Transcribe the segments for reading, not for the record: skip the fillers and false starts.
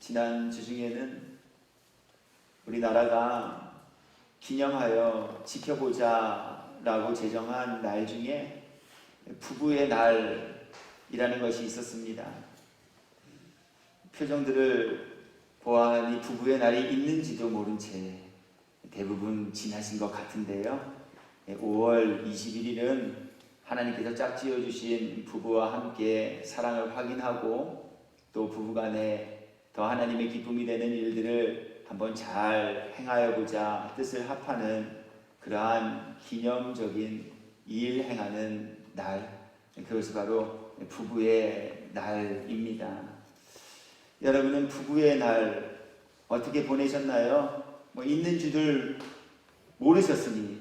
지난 주중에는 우리나라가 기념하여 지켜보자라고 제정한 날 중에 부부의 날이라는 것이 있었습니다. 표정들을 보아하니 부부의 날이 있는지도 모른 채 대부분 지나신 것 같은데요. 5월 21일은 하나님께서 짝지어 주신 부부와 함께 사랑을 확인하고 또 부부간에 더 하나님의 기쁨이 되는 일들을 한번 잘 행하여 보자 뜻을 합하는 그러한 기념적인 일 행하는 날, 그것이 바로 부부의 날입니다. 여러분은 부부의 날 어떻게 보내셨나요? 있는 줄을 모르셨으니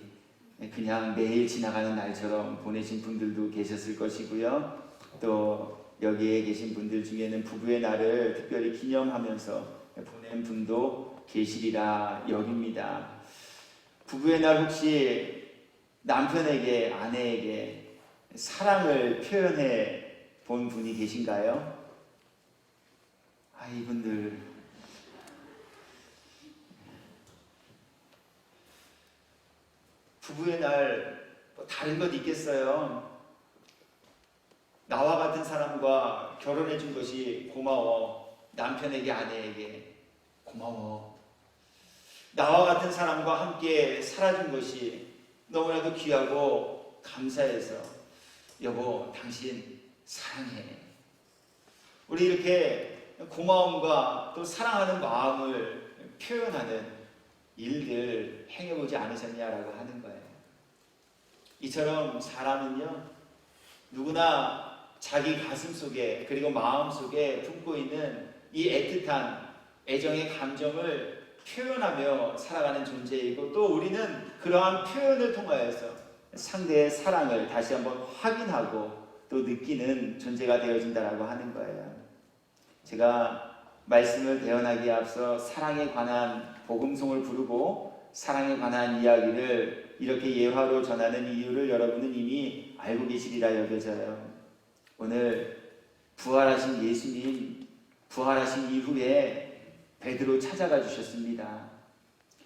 그냥 매일 지나가는 날처럼 보내신 분들도 계셨을 것이고요. 또 여기에 계신 분들 중에는 부부의 날을 특별히 기념하면서 보낸 분도 계시리라 여깁니다. 부부의 날 혹시 남편에게, 아내에게 사랑을 표현해 본 분이 계신가요? 이분들 부부의 날 다른 것 있겠어요? 나와 같은 사람과 결혼해 준 것이 고마워. 남편에게, 아내에게 고마워. 나와 같은 사람과 함께 살아준 것이 너무나도 귀하고 감사해서 여보, 당신 사랑해. 우리 이렇게 고마움과 또 사랑하는 마음을 표현하는 일들 행해보지 않으셨냐라고 하는 거예요. 이처럼 사람은요, 누구나 자기 가슴 속에 그리고 마음 속에 품고 있는 이 애틋한 애정의 감정을 표현하며 살아가는 존재이고, 또 우리는 그러한 표현을 통하여서 상대의 사랑을 다시 한번 확인하고 또 느끼는 존재가 되어진다라고 하는 거예요. 제가 말씀을 대언하기에 앞서 사랑에 관한 복음송을 부르고 사랑에 관한 이야기를 이렇게 예화로 전하는 이유를 여러분은 이미 알고 계시리라 여겨져요. 오늘 부활하신 예수님, 부활하신 이후에 베드로 찾아가 주셨습니다.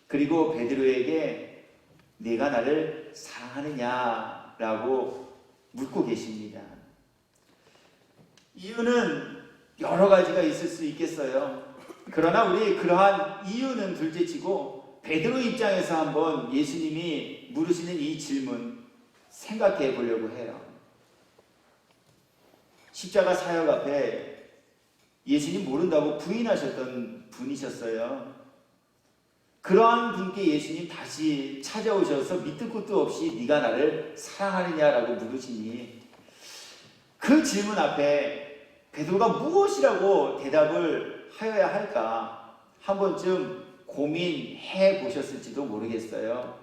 그리고 베드로에게 네가 나를 사랑하느냐라고 묻고 계십니다. 이유는 여러 가지가 있을 수 있겠어요. 그러나 우리 그러한 이유는 둘째치고 베드로 입장에서 한번 예수님이 물으시는 이 질문 생각해 보려고 해요. 십자가 사역 앞에 예수님 모른다고 부인하셨던 분이셨어요. 그러한 분께 예수님 다시 찾아오셔서 밑도 끝도 없이 네가 나를 사랑하느냐라고 물으시니 그 질문 앞에 베드로가 무엇이라고 대답을 하여야 할까 한 번쯤 고민해 보셨을지도 모르겠어요.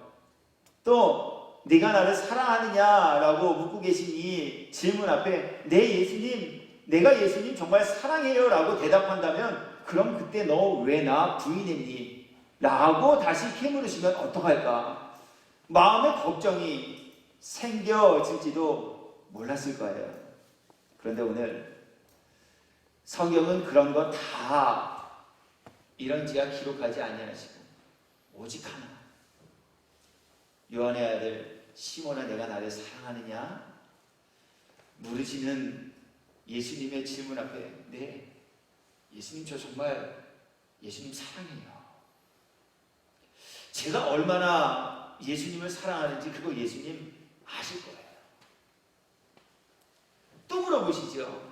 또 네가 나를 사랑하느냐라고 묻고 계신 이 질문 앞에 네 예수님, 내가 예수님 정말 사랑해요 라고 대답한다면 그럼 그때 너 왜 나 부인했니? 라고 다시 캐물으시면 어떡할까? 마음의 걱정이 생겨질지도 몰랐을 거예요. 그런데 오늘 성경은 그런 거 다 이런지가 기록하지 아니하시고 오직 하나, 요한의 아들 시몬아 내가 나를 사랑하느냐? 물으시는 예수님의 질문 앞에 네, 예수님 저 정말 예수님 사랑해요. 제가 얼마나 예수님을 사랑하는지 그거 예수님 아실 거예요. 또 물어보시죠.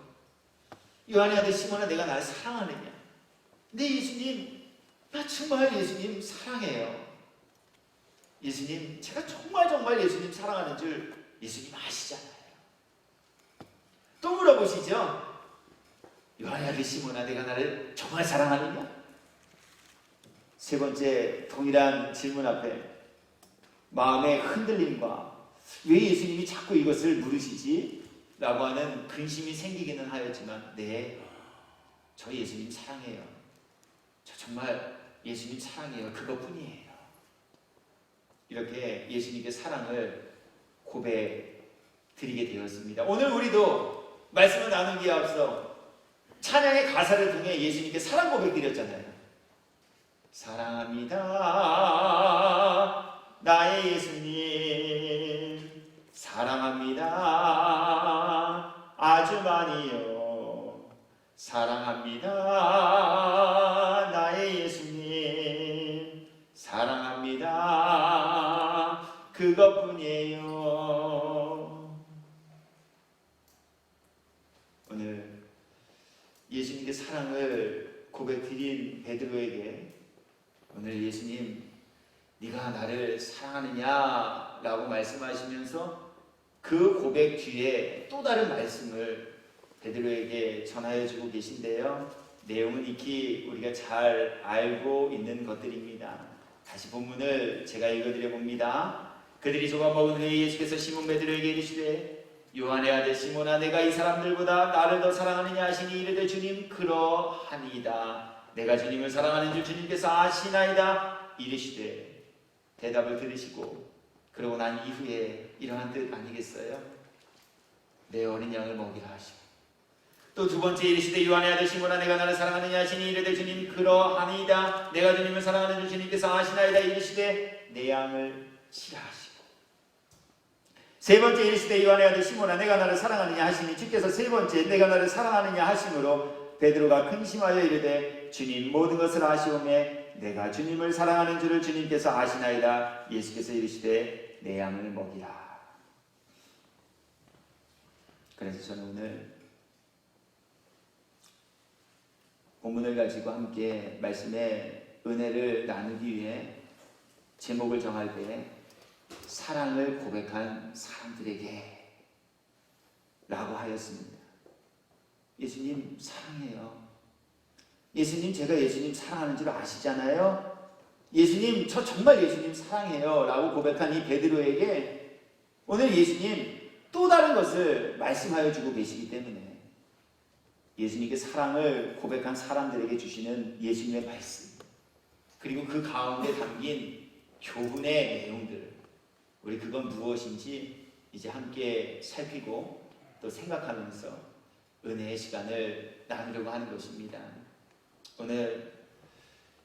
요한의 아들 시몬아 내가 나를 사랑하느냐? 네 예수님, 나 정말 예수님 사랑해요. 예수님, 제가 정말 예수님 사랑하는 줄 예수님 아시잖아요. 또 물어보시죠. 요한의 아들 시몬아 내가 나를 정말 사랑하느냐? 세 번째 동일한 질문 앞에 마음의 흔들림과 왜 예수님이 자꾸 이것을 물으시지? 라고 하는 근심이 생기기는 하였지만 네, 저 예수님 사랑해요. 저 정말 예수님 사랑해요. 그것뿐이에요. 이렇게 예수님께 사랑을 고백드리게 되었습니다. 오늘 우리도 말씀을 나누기에 앞서 찬양의 가사를 통해 예수님께 사랑 고백 드렸잖아요. 사랑합니다 나의 예수님, 사랑합니다 아주 많이요, 사랑합니다 나의 예수님, 사랑합니다 그것뿐이에요. 오늘 예수님께 사랑을 고백드린 베드로에게 오늘 예수님, 네가 나를 사랑하느냐 라고 말씀하시면서 그 고백 뒤에 또 다른 말씀을 베드로에게 전하여 주고 계신데요, 내용은 익히 우리가 잘 알고 있는 것들입니다. 다시 본문을 제가 읽어드려 봅니다. 그들이 조각 먹은 후에 예수께서 시몬 베드로에게 이르시되 요한의 아들 시몬아, 내가 이 사람들보다 나를 더 사랑하느냐 하시니 이르되 주님 그러하니이다. 내가 주님을 사랑하는 줄 주님께서 아시나이다 이르시되, 대답을 들으시고 그러고 난 이후에 이러한 뜻 아니겠어요? 내 어린 양을 먹이라 하시고, 또 두 번째 이르시되 요한의 아들 시몬아, 내가 나를 사랑하느냐 하시니 이르되 주님 그러하니이다. 내가 주님을 사랑하는 줄 주님께서 아시나이다 이르시되 내 양을 치라 하시고, 세 번째 이르시되 요한의 아들 시몬아, 내가 나를 사랑하느냐 하시니 주께서 세 번째 내가 나를 사랑하느냐 하심으로 베드로가 근심하여 이르되 주님 모든 것을 아시오매 내가 주님을 사랑하는 줄을 주님께서 아시나이다. 예수께서 이르시되 내 양을 먹이라. 그래서 저는 오늘 본문을 가지고 함께 말씀의 은혜를 나누기 위해 제목을 정할 때 사랑을 고백한 사람들에게 라고 하였습니다. 예수님 사랑해요. 예수님, 제가 예수님 사랑하는 줄 아시잖아요. 예수님, 저 정말 예수님 사랑해요 라고 고백한 이 베드로에게 오늘 예수님 또 다른 것을 말씀하여 주고 계시기 때문에 예수님께 사랑을 고백한 사람들에게 주시는 예수님의 말씀, 그리고 그 가운데 담긴 교훈의 내용들, 우리 그건 무엇인지 이제 함께 살피고 또 생각하면서 은혜의 시간을 나누려고 하는 것입니다. 오늘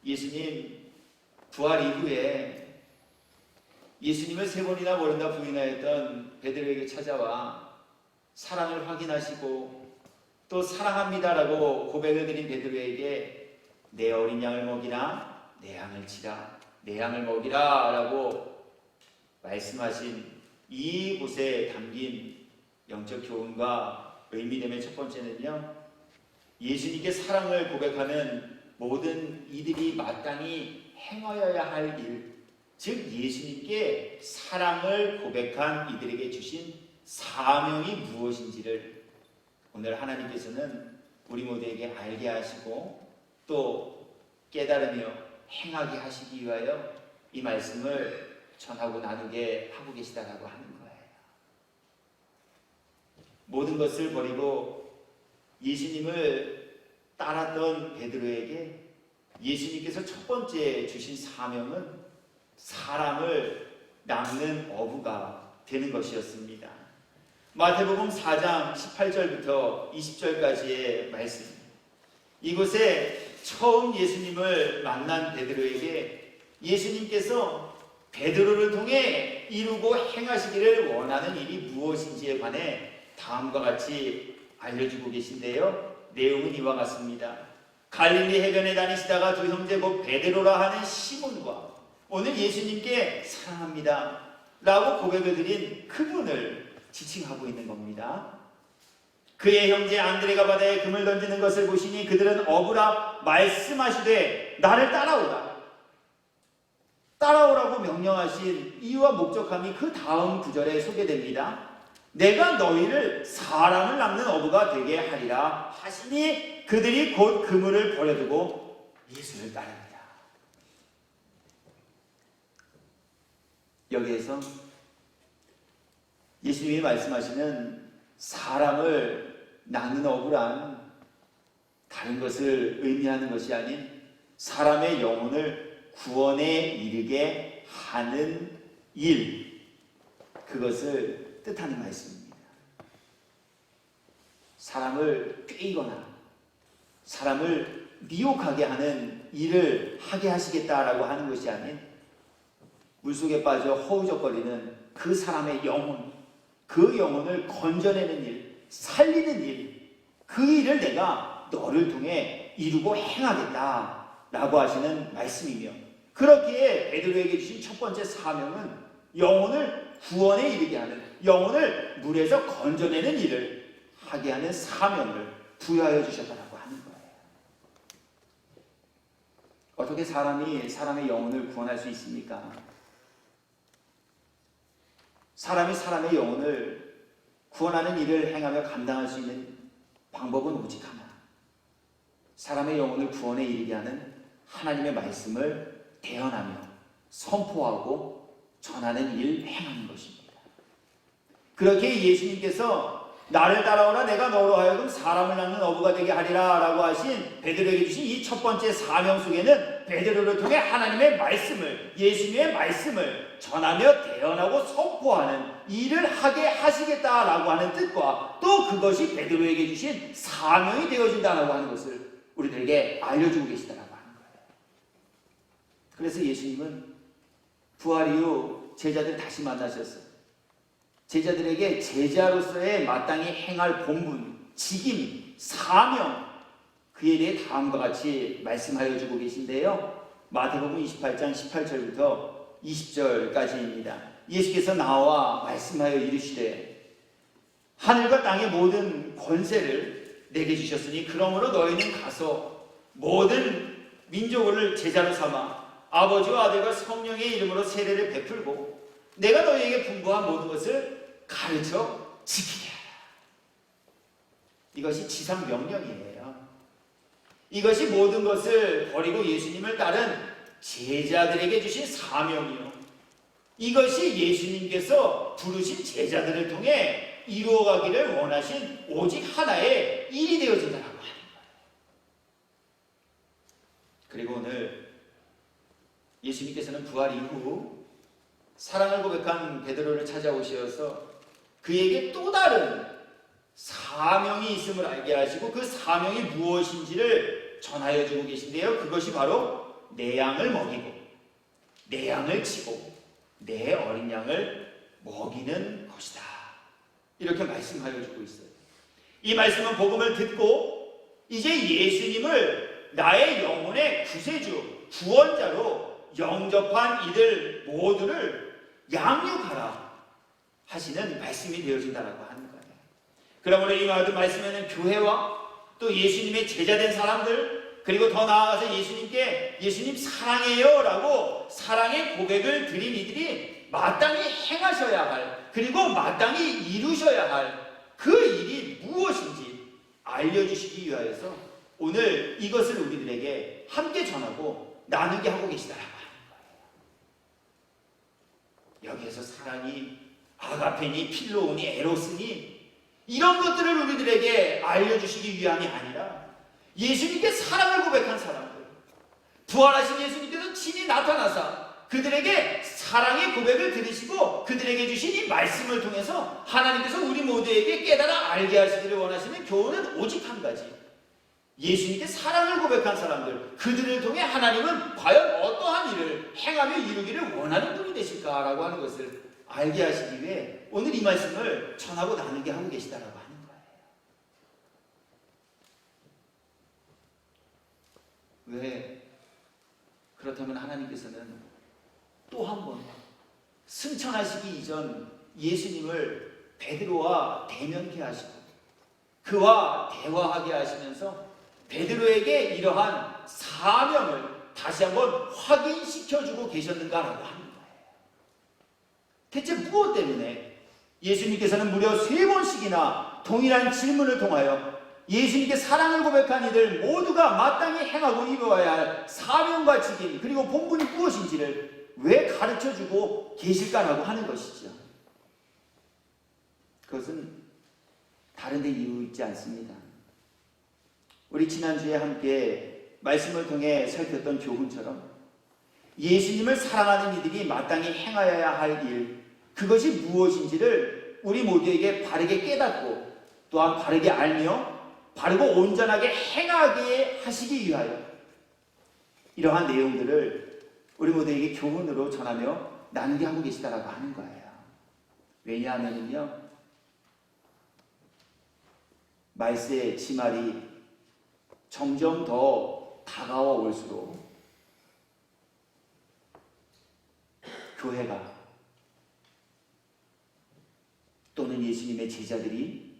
예수님 부활 이후에 예수님을 세 번이나 모른다 부인하였던 베드로에게 찾아와 사랑을 확인하시고 또 사랑합니다라고 고백을 드린 베드로에게 내 어린 양을 먹이라, 내 양을 치라, 내 양을 먹이라 라고 말씀하신 이곳에 담긴 영적 교훈과 의미됨의 첫 번째는요, 예수님께 사랑을 고백하는 모든 이들이 마땅히 행하여야 할 일, 즉 예수님께 사랑을 고백한 이들에게 주신 사명이 무엇인지를 오늘 하나님께서는 우리 모두에게 알게 하시고 또 깨달으며 행하게 하시기 위하여 이 말씀을 전하고 나누게 하고 계시다라고 하는 거예요. 모든 것을 버리고 예수님을 따랐던 베드로에게 예수님께서 첫 번째 주신 사명은 사람을 낚는 어부가 되는 것이었습니다. 마태복음 4장 18절부터 20절까지의 말씀, 이곳에 처음 예수님을 만난 베드로에게 예수님께서 베드로를 통해 이루고 행하시기를 원하는 일이 무엇인지에 관해 다음과 같이 알려주고 계신데요, 내용은 이와 같습니다. 갈릴리 해변에 다니시다가 두 형제 곧 베드로라 하는 시몬과 오늘 예수님께 사랑합니다 라고 고백을 드린 그분을 지칭하고 있는 겁니다. 그의 형제 안드레가 바다에 금을 던지는 것을 보시니 그들은 어부라 말씀하시되 나를 따라오라고 명령하신 이유와 목적함이 그 다음 구절에 소개됩니다. 내가 너희를 사람을 낚는 어부가 되게 하리라 하시니 그들이 곧 그물을 버려두고 예수를 따릅니다. 여기에서 예수님이 말씀하시는 사람을 낚는 어부란 다른 것을 의미하는 것이 아닌 사람의 영혼을 구원에 이르게 하는 일, 그것을 뜻하는 말씀입니다. 사람을 꿰이거나 사람을 미혹하게 하는 일을 하게 하시겠다라고 하는 것이 아닌 물속에 빠져 허우적거리는 그 사람의 영혼, 그 영혼을 건져내는 일, 살리는 일, 그 일을 내가 너를 통해 이루고 행하겠다라고 하시는 말씀이며, 그렇기에 베드로에게 주신 첫 번째 사명은 영혼을 구원에 이르게 하는, 영혼을 물에서 건져내는 일을 하게 하는 사명을 부여하여 주셨다라고 하는 거예요. 어떻게 사람이 사람의 영혼을 구원할 수 있습니까? 사람이 사람의 영혼을 구원하는 일을 행하며 감당할 수 있는 방법은 오직 하나, 사람의 영혼을 구원에 이르게 하는 하나님의 말씀을 대언하며 선포하고 전하는 일을 행하는 것입니다. 그렇게 예수님께서 나를 따라오라 내가 너로 하여금 사람을 낳는 어부가 되게 하리라 라고 하신 베드로에게 주신 이 첫 번째 사명 속에는 베드로를 통해 하나님의 말씀을, 예수님의 말씀을 전하며 대언하고 선포하는 일을 하게 하시겠다라고 하는 뜻과 또 그것이 베드로에게 주신 사명이 되어진다라고 하는 것을 우리들에게 알려주고 계시다라고 하는 거예요. 그래서 예수님은 부활 이후 제자들 다시 만나셨어요. 제자들에게 제자로서의 마땅히 행할 본분, 직임, 사명, 그에 대해 다음과 같이 말씀하여 주고 계신데요. 마태복음 28장 18절부터 20절까지입니다. 예수께서 나와 말씀하여 이르시되 하늘과 땅의 모든 권세를 내게 주셨으니 그러므로 너희는 가서 모든 민족을 제자로 삼아 아버지와 아들과 성령의 이름으로 세례를 베풀고 내가 너희에게 분부한 모든 것을 가르쳐 지키게 하라. 이것이 지상 명령이에요. 이것이 모든 것을 버리고 예수님을 따른 제자들에게 주신 사명이요, 이것이 예수님께서 부르신 제자들을 통해 이루어가기를 원하신 오직 하나의 일이 되어진다고 하는 거예요. 그리고 오늘 예수님께서는 부활 이후 사랑을 고백한 베드로를 찾아오셔서 그에게 또 다른 사명이 있음을 알게 하시고 그 사명이 무엇인지를 전하여 주고 계신데요. 그것이 바로 내 양을 먹이고 내 양을 치고 내 어린 양을 먹이는 것이다, 이렇게 말씀하여 주고 있어요. 이 말씀은 복음을 듣고 이제 예수님을 나의 영혼의 구세주, 구원자로 영접한 이들 모두를 양육하라 하시는 말씀이 되어진다라고 하는 거예요. 그러므로 이 모든 말씀에는 교회와 또 예수님의 제자된 사람들, 그리고 더 나아가서 예수님께 예수님 사랑해요 라고 사랑의 고백을 드린 이들이 마땅히 행하셔야 할, 그리고 마땅히 이루셔야 할 그 일이 무엇인지 알려주시기 위하여서 오늘 이것을 우리들에게 함께 전하고 나누게 하고 계시다라고 하는 거예요. 여기에서 사랑이 아가페니, 필로오니, 에로스니 이런 것들을 우리들에게 알려주시기 위함이 아니라 예수님께 사랑을 고백한 사람들, 부활하신 예수님께서 친히 나타나사 그들에게 사랑의 고백을 들으시고 그들에게 주신 이 말씀을 통해서 하나님께서 우리 모두에게 깨달아 알게 하시기를 원하시는 교훈은 오직 한 가지, 예수님께 사랑을 고백한 사람들, 그들을 통해 하나님은 과연 어떠한 일을 행하며 이루기를 원하는 분이 되실까라고 하는 것을 알게 하시기 위해 오늘 이 말씀을 전하고 나누게 하고 계시다라고 하는 거예요. 왜? 그렇다면 하나님께서는 또 한 번 승천하시기 이전 예수님을 베드로와 대면케 하시고 그와 대화하게 하시면서 베드로에게 이러한 사명을 다시 한번 확인시켜주고 계셨는가라고 하는 거예요. 대체 무엇 때문에 예수님께서는 무려 3번씩이나 동일한 질문을 통하여 예수님께 사랑을 고백한 이들 모두가 마땅히 행하고 이루어야 할 사명과 직임, 그리고 본분이 무엇인지를 왜 가르쳐주고 계실까라고 하는 것이죠. 그것은 다른 데 이유 있지 않습니다. 우리 지난주에 함께 말씀을 통해 살폈던 교훈처럼 예수님을 사랑하는 이들이 마땅히 행하여야 할 일, 그것이 무엇인지를 우리 모두에게 바르게 깨닫고 또한 바르게 알며 바르고 온전하게 행하게 하시기 위하여 이러한 내용들을 우리 모두에게 교훈으로 전하며 나누게 하고 계시다라고 하는 거예요. 왜냐하면요, 말세의 지말이 점점 더 다가와 올수록 교회가 또는 예수님의 제자들이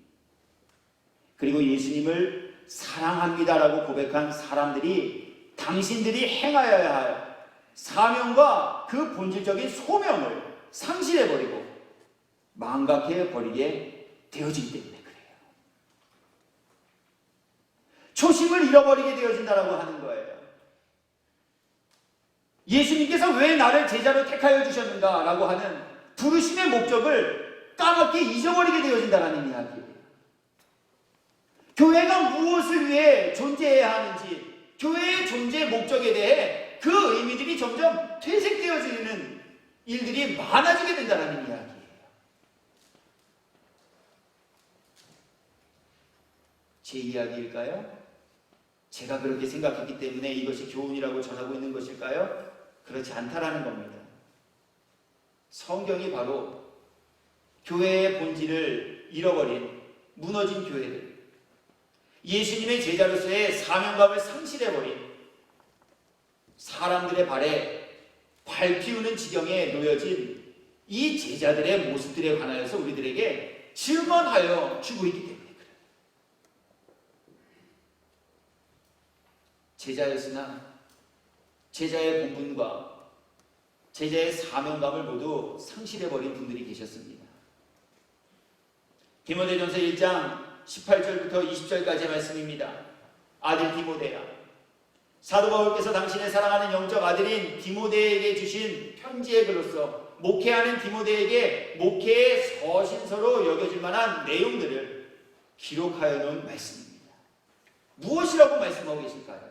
그리고 예수님을 사랑합니다라고 고백한 사람들이 당신들이 행하여야 할 사명과 그 본질적인 소명을 상실해버리고 망각해버리게 되어지기 때문에 그래요. 초심을 잃어버리게 되어진다라고 하는 거예요. 예수님께서 왜 나를 제자로 택하여 주셨는가라고 하는 부르심의 목적을 까맣게 잊어버리게 되어진다는 이야기예요. 교회가 무엇을 위해 존재해야 하는지, 교회의 존재 목적에 대해 그 의미들이 점점 퇴색되어지는 일들이 많아지게 된다는 이야기예요. 제 이야기일까요? 제가 그렇게 생각했기 때문에 이것이 교훈이라고 전하고 있는 것일까요? 그렇지 않다라는 겁니다. 성경이 바로 교회의 본질을 잃어버린 무너진 교회들, 예수님의 제자로서의 사명감을 상실해버린 사람들의 발에 발 피우는 지경에 놓여진 이 제자들의 모습들에 관하여서 우리들에게 증언하여 주고 있기 때문에 그래요. 제자였으나 제자의 본분과 제자의 사명감을 모두 상실해버린 분들이 계셨습니다. 디모데전서 1장 18절부터 20절까지의 말씀입니다. 아들 디모데야, 사도 바울께서 당신의 사랑하는 영적 아들인 디모데에게 주신 편지의 글로서 목회하는 디모데에게 목회의 서신서로 여겨질 만한 내용들을 기록하여 놓은 말씀입니다. 무엇이라고 말씀하고 계실까요?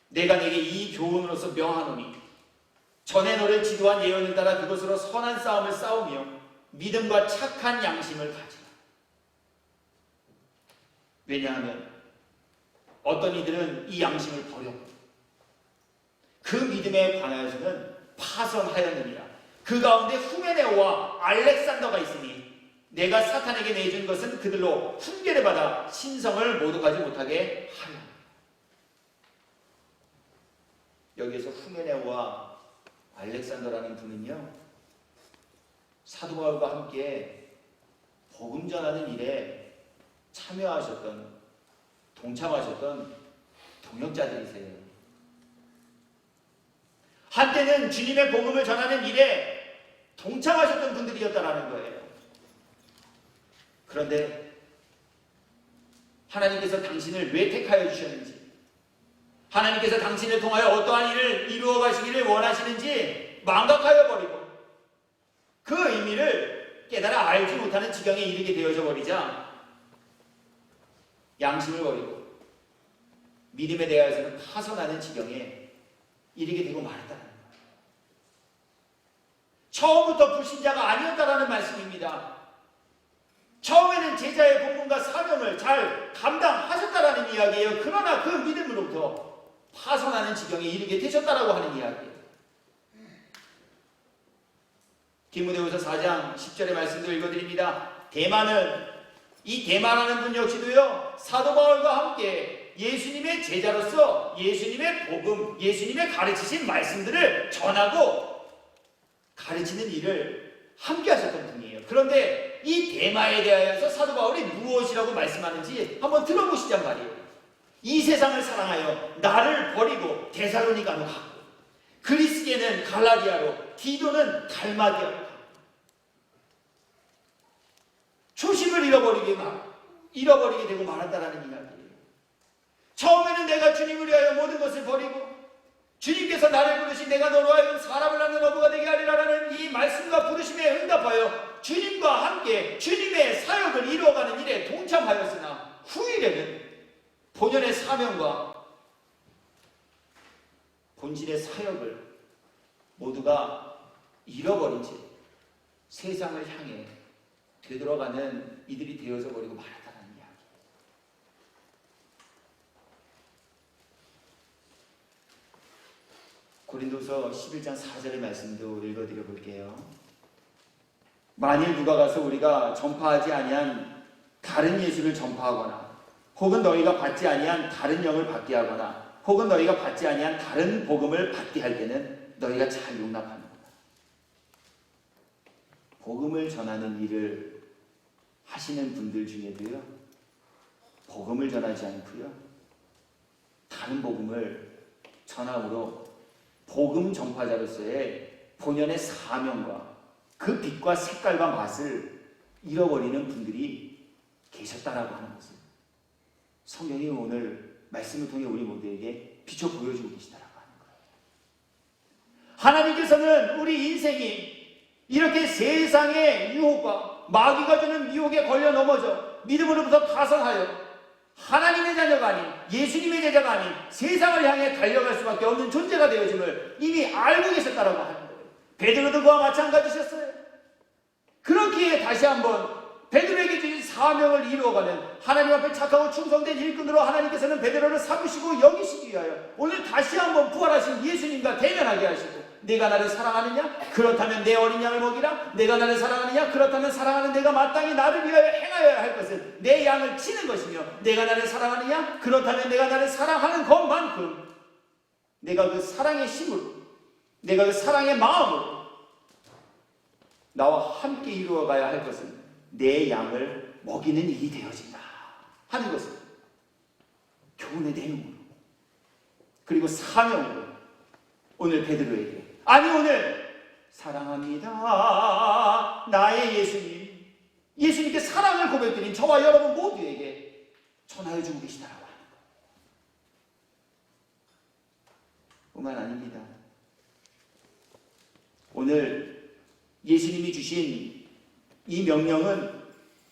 내가 내게 이 교훈으로서 명하노니 전에 너를 지도한 예언을 따라 그것으로 선한 싸움을 싸우며 믿음과 착한 양심을 가지라. 왜냐하면 어떤 이들은 이 양심을 버렸고 그 믿음에 관하여서는 파선하였느니라. 그 가운데 후메네오와 알렉산더가 있으니 내가 사탄에게 내준 것은 그들로 훈계를 받아 신성을 모독하지 못하게 하려. 여기에서 후메네오와 알렉산더라는 분은요, 사도 바울과 함께 복음 전하는 일에 참여하셨던, 동참하셨던 동역자들이세요. 한때는 주님의 복음을 전하는 일에 동참하셨던 분들이었다라는 거예요. 그런데 하나님께서 당신을 왜 택하여 주셨는지, 하나님께서 당신을 통하여 어떠한 일을 이루어 가시기를 원하시는지 망각하여 버리고 그 의미를 깨달아 알지 못하는 지경에 이르게 되어져 버리자 양심을 버리고 믿음에 대하여서는 파선하는 지경에 이르게 되고 말았다는 거예요. 처음부터 불신자가 아니었다라는 말씀입니다. 처음에는 제자의 본분과 사명을 잘 감당하셨다라는 이야기예요. 그러나 그 믿음으로부터 파선하는 지경에 이르게 되셨다라고 하는 이야기예요. 디모데후서 4장 10절의 말씀도 읽어드립니다. 이 대만하는 분 역시도요, 사도 바울과 함께 예수님의 제자로서 예수님의 복음, 예수님의 가르치신 말씀들을 전하고 가르치는 일을 함께 하셨던 분이에요. 그런데 이 대마에 대하여서 사도 바울이 무엇이라고 말씀하는지 한번 들어보시란 말이에요. 이 세상을 사랑하여 나를 버리고 데살로니가로 가고 그리스게는 갈라디아로 디도는 달마디아로 가고 초심을 잃어버리게 되고 말았다라는 이야기예요. 처음에는 내가 주님을 위하여 모든 것을 버리고 주님께서 나를 부르신 내가 너로 하여금 사람을 낳는 어부가 되게 하리라라는 이 말씀과 부르심에 응답하여 주님과 함께 주님의 사역을 이루어가는 일에 동참하였으나 후일에는 본연의 사명과 본질의 사역을 모두가 잃어버린 채 세상을 향해 되돌아가는 이들이 되어져 버리고 말았다는 이야기. 고린도서 11장 4절의 말씀도 읽어드려 볼게요. 만일 누가 가서 우리가 전파하지 아니한 다른 예수를 전파하거나 혹은 너희가 받지 아니한 다른 영을 받게 하거나 혹은 너희가 받지 아니한 다른 복음을 받게 할 때는 너희가 잘 용납하는 거다. 복음을 전하는 일을 하시는 분들 중에도요, 복음을 전하지 않고요, 다른 복음을 전함으로 복음 전파자로서의 본연의 사명과 그 빛과 색깔과 맛을 잃어버리는 분들이 계셨다라고 하는 것을 성경이 오늘 말씀을 통해 우리 모두에게 비춰 보여주고 계시다라고 하는 거예요. 하나님께서는 우리 인생이 이렇게 세상의 유혹과 마귀가 주는 유혹에 걸려 넘어져 믿음으로부터 파선하여 하나님의 자녀가 아닌 예수님의 제자가 아닌 세상을 향해 달려갈 수밖에 없는 존재가 되어짐을 이미 알고 계셨다라고 하는 거예요. 베드로도 그와 마찬가지셨어요. 그렇기에 다시 한번 베드로에게 주신 사명을 이루어가는 하나님 앞에 착하고 충성된 일꾼으로 하나님께서는 베드로를 삼으시고 여기시기 위하여 오늘 다시 한번 부활하신 예수님과 대면하게 하시고, 내가 나를 사랑하느냐? 그렇다면 내 어린 양을 먹이라. 내가 나를 사랑하느냐? 그렇다면 사랑하는 내가 마땅히 나를 위하여 행하여야 할 것은 내 양을 치는 것이며, 내가 나를 사랑하느냐? 그렇다면 내가 나를 사랑하는 것만큼 내가 그 사랑의 힘으로, 내가 그 사랑의 마음으로 나와 함께 이루어가야 할 것은 내 양을 먹이는 일이 되어진다 하는 것을 교훈의 내용으로, 그리고 사명으로 오늘 베드로에게, 아니 오늘 사랑합니다 나의 예수님, 예수님께 사랑을 고백드린 저와 여러분 모두에게 전하여 주고 계시다라고 하는 것 뿐만 아닙니다. 오늘 예수님이 주신 이 명령은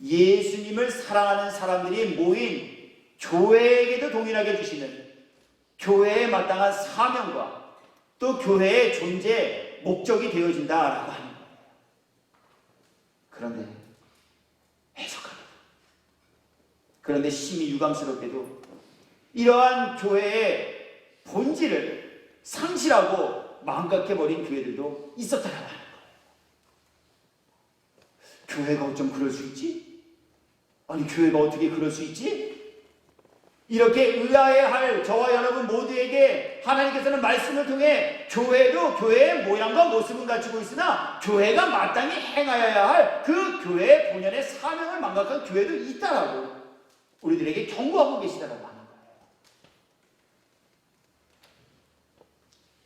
예수님을 사랑하는 사람들이 모인 교회에게도 동일하게 주시는 교회에 마땅한 사명과 또 교회의 존재 목적이 되어진다라고 하는 거예요. 그런데 해석하게도, 그런데 심히 유감스럽게도 이러한 교회의 본질을 상실하고 망각해버린 교회들도 있었다라고 하는 거예요. 교회가 어쩜 그럴 수 있지? 아니 교회가 어떻게 그럴 수 있지? 이렇게 의아해할 저와 여러분 모두에게 하나님께서는 말씀을 통해 교회도 교회의 모양과 모습은 갖추고 있으나 교회가 마땅히 행하여야 할 그 교회의 본연의 사명을 망각한 교회도 있다라고 우리들에게 경고하고 계시다라고 하는 거예요.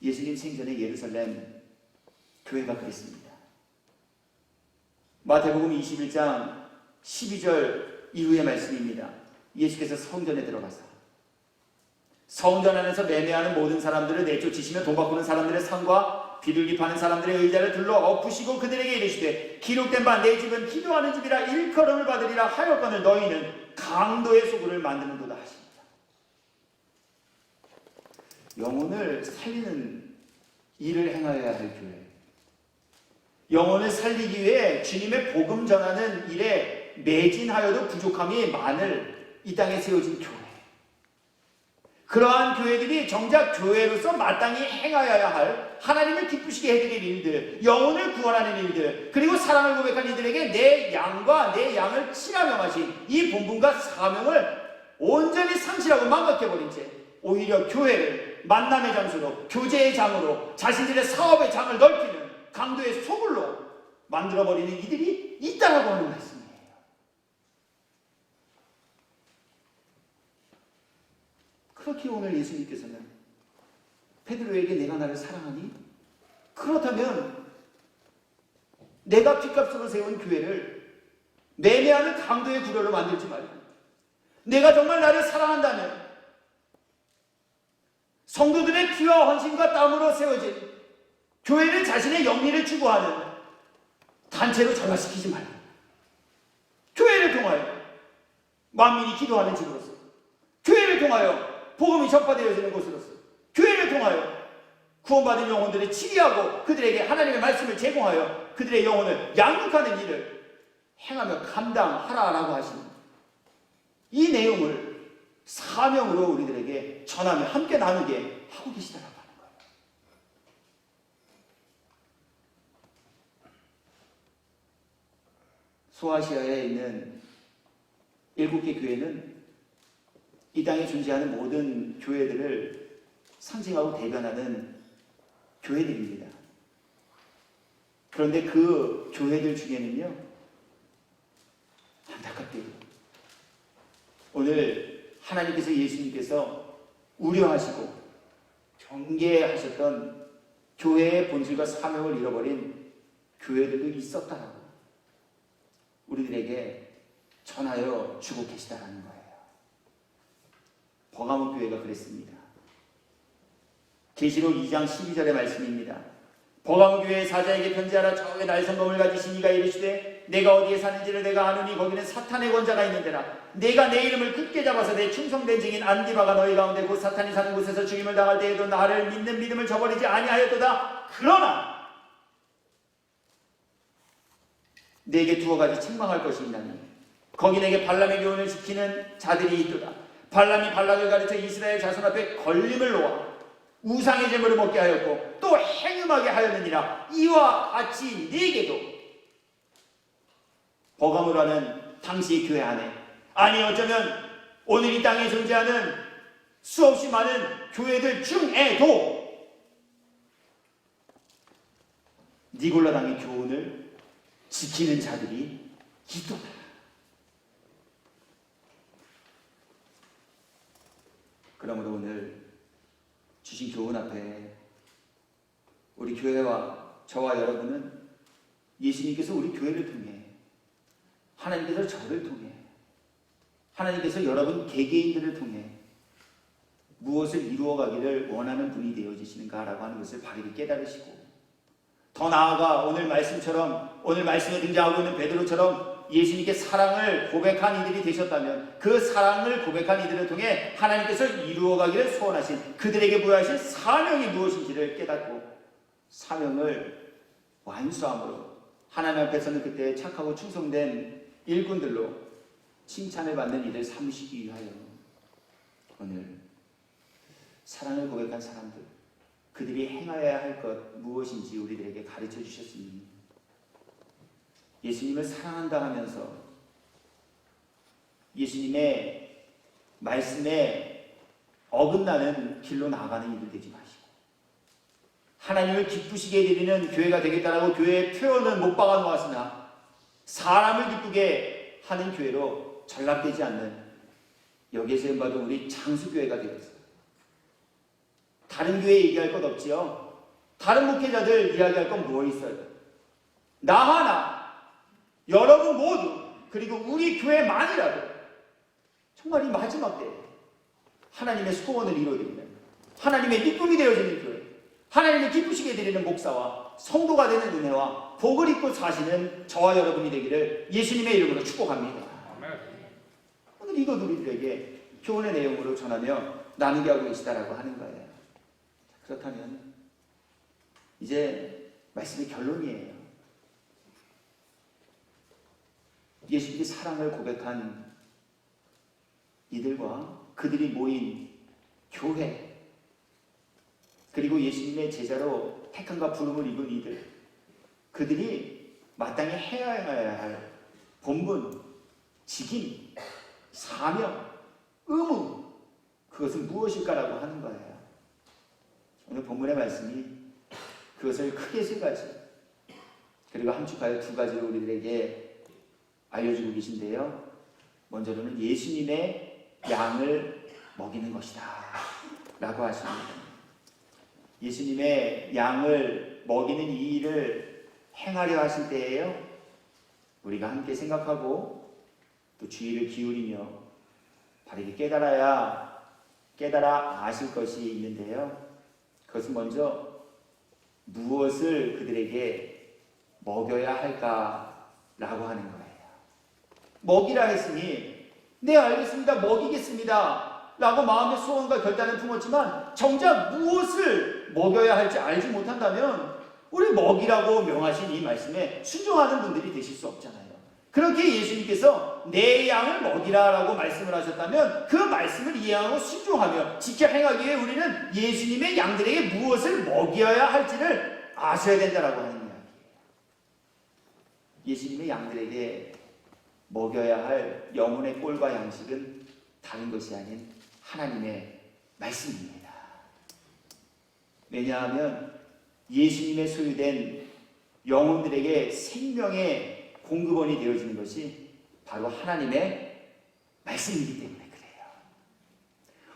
예수님 생전에 예루살렘 교회가 그랬습니다. 마태복음 21장 12절 이후의 말씀입니다. 예수께서 성전에 들어가서 성전 안에서 매매하는 모든 사람들을 내쫓으시며 돈 바꾸는 사람들의 상과 비둘기 파는 사람들의 의자를 둘러 엎으시고 그들에게 이르시되 기록된 바 내 집은 기도하는 집이라 일컬음을 받으리라 하였거늘 너희는 강도의 소굴을 만드는도다 하십니다. 영혼을 살리는 일을 행하여야 할 교회, 영혼을 살리기 위해 주님의 복음 전하는 일에 매진하여도 부족함이 많을 이 땅에 세워진 교회, 그러한 교회들이 정작 교회로서 마땅히 행하여야 할 하나님을 기쁘시게 해드릴 일들, 영혼을 구원하는 일들, 그리고 사랑을 고백한 이들에게 내 양과 내 양을 치라 명하신 이 본분과 사명을 온전히 상실하고 망각해버린 채 오히려 교회를 만남의 장소로, 교제의 장으로, 자신들의 사업의 장을 넓히는 강도의 소굴로 만들어버리는 이들이 있다라고 하는 말씀이에요. 그렇게 오늘 예수님께서는 베드로에게 내가 나를 사랑하니? 그렇다면 내가 핏값으로 세운 교회를 매매하는 강도의 구려로 만들지 말고, 내가 정말 나를 사랑한다면 성도들의 피와 헌신과 땀으로 세워진 교회를 자신의 영리를 추구하는 단체로 전락시키지 말고, 교회를 통하여 만민이 기도하는 집으로서, 교회를 통하여 복음이 전파되어지는 곳으로서, 교회를 통하여 구원받은 영혼들을 치리하고 그들에게 하나님의 말씀을 제공하여 그들의 영혼을 양육하는 일을 행하며 감당하라라고 하시는 이 내용을 사명으로 우리들에게 전하며 함께 나누게 하고 계시다라고 하는 거예요. 소아시아에 있는 7개 교회는 이 땅에 존재하는 모든 교회들을 상징하고 대변하는 교회들입니다. 그런데 그 교회들 중에는요, 안타깝게도 오늘 하나님께서, 예수님께서 우려하시고 경계하셨던 교회의 본질과 사명을 잃어버린 교회들도 있었다라고 우리들에게 전하여 주고 계시다라는 거예요. 버가모 교회가 그랬습니다. 계시록 2장 12절의 말씀입니다. 버가모 교회의 사자에게 편지하라. 좌우에 날성검을 가지신 이가 이르시되 내가 어디에 사는지를 내가 아노니 거기는 사탄의 권자가 있는 데라. 내가 내 이름을 굳게 잡아서 내 충성된 증인 안디바가 너희 가운데 곧 사탄이 사는 곳에서 죽임을 당할 때에도 나를 믿는 믿음을 저버리지 아니하였도다. 그러나 내게 두어 가지 책망할 것이 있나니 거기 내게 발람의 교훈을 지키는 자들이 있도다. 발람이 발락을 가르쳐 이스라엘 자손 앞에 걸림을 놓아 우상의 제물을 먹게 하였고 또 행음하게 하였느니라. 이와 같이 네게도 버가모라는 당시의 교회 안에, 아니 어쩌면 오늘 이 땅에 존재하는 수없이 많은 교회들 중에도 니골라당의 교훈을 지키는 자들이 있도다. 그러므로 오늘 주신 교훈 앞에 우리 교회와 저와 여러분은 예수님께서 우리 교회를 통해, 하나님께서 저를 통해, 하나님께서 여러분 개개인들을 통해 무엇을 이루어가기를 원하는 분이 되어지시는가라고 하는 것을 바르게 깨달으시고, 더 나아가 오늘 말씀처럼, 오늘 말씀에 등장하고 있는 베드로처럼 예수님께 사랑을 고백한 이들이 되셨다면 그 사랑을 고백한 이들을 통해 하나님께서 이루어가기를 소원하신, 그들에게 부여하신 사명이 무엇인지를 깨닫고 사명을 완수함으로 하나님 앞에서는 그때 착하고 충성된 일꾼들로 칭찬을 받는 이들 삼으시기 위하여 오늘 사랑을 고백한 사람들, 그들이 행하여야 할 것 무엇인지 우리들에게 가르쳐 주셨으니, 예수님을 사랑한다 하면서 예수님의 말씀에 어긋나는 길로 나아가는 이들 되지 마시고, 하나님을 기쁘시게 드리는 교회가 되겠다라고 교회의 표현은 못 박아 놓았으나 사람을 기쁘게 하는 교회로 전락되지 않는, 여기에서 봐도 우리 장수교회가 되었어요. 다른 교회 얘기할 것 없지요. 다른 목회자들 이야기할 건 뭐 있어요? 나 하나, 여러분 모두, 그리고 우리 교회만이라도 정말 이 마지막 때에 하나님의 소원을 이루어드리는, 하나님의 기쁨이 되어지는 교회, 하나님을 기쁘시게 드리는 목사와 성도가 되는 은혜와 복을 입고 사시는 저와 여러분이 되기를 예수님의 이름으로 축복합니다. 오늘 이것 우리들에게 교훈의 내용으로 전하며 나누게 하고 계시다라고 하는 거예요. 그렇다면 이제 말씀의 결론이에요. 예수님의 사랑을 고백한 이들과 그들이 모인 교회, 그리고 예수님의 제자로 택함과 부름을 입은 이들, 그들이 마땅히 해야 할 본분, 직임, 사명, 의무, 그것은 무엇일까라고 하는 거예요. 오늘 본문의 말씀이 그것을 크게 3가지, 그리고 함축하여 2가지로 우리들에게 알려주고 계신데요. 먼저로는 예수님의 양을 먹이는 것이다 라고 하십니다. 예수님의 양을 먹이는 이 일을 행하려 하실 때에요, 우리가 함께 생각하고 또 주의를 기울이며 바르게 깨달아 아실 것이 있는데요. 그것은 먼저 무엇을 그들에게 먹여야 할까라고 하는 거예요. 먹이라 했으니 네 알겠습니다, 먹이겠습니다 라고 마음의 소원과 결단을 품었지만 정작 무엇을 먹여야 할지 알지 못한다면 우리 먹이라고 명하신 이 말씀에 순종하는 분들이 되실 수 없잖아요. 그렇게 예수님께서 내 양을 먹이라 라고 말씀을 하셨다면 그 말씀을 이해하고 순종하며 지켜 행하기 위해 우리는 예수님의 양들에게 무엇을 먹여야 할지를 아셔야 된다라고 하는 이야기예요. 예수님의 양들에게 먹여야 할 영혼의 꼴과 양식은 다른 것이 아닌 하나님의 말씀입니다. 왜냐하면 예수님의 소유된 영혼들에게 생명의 공급원이 되어지는 것이 바로 하나님의 말씀이기 때문에 그래요.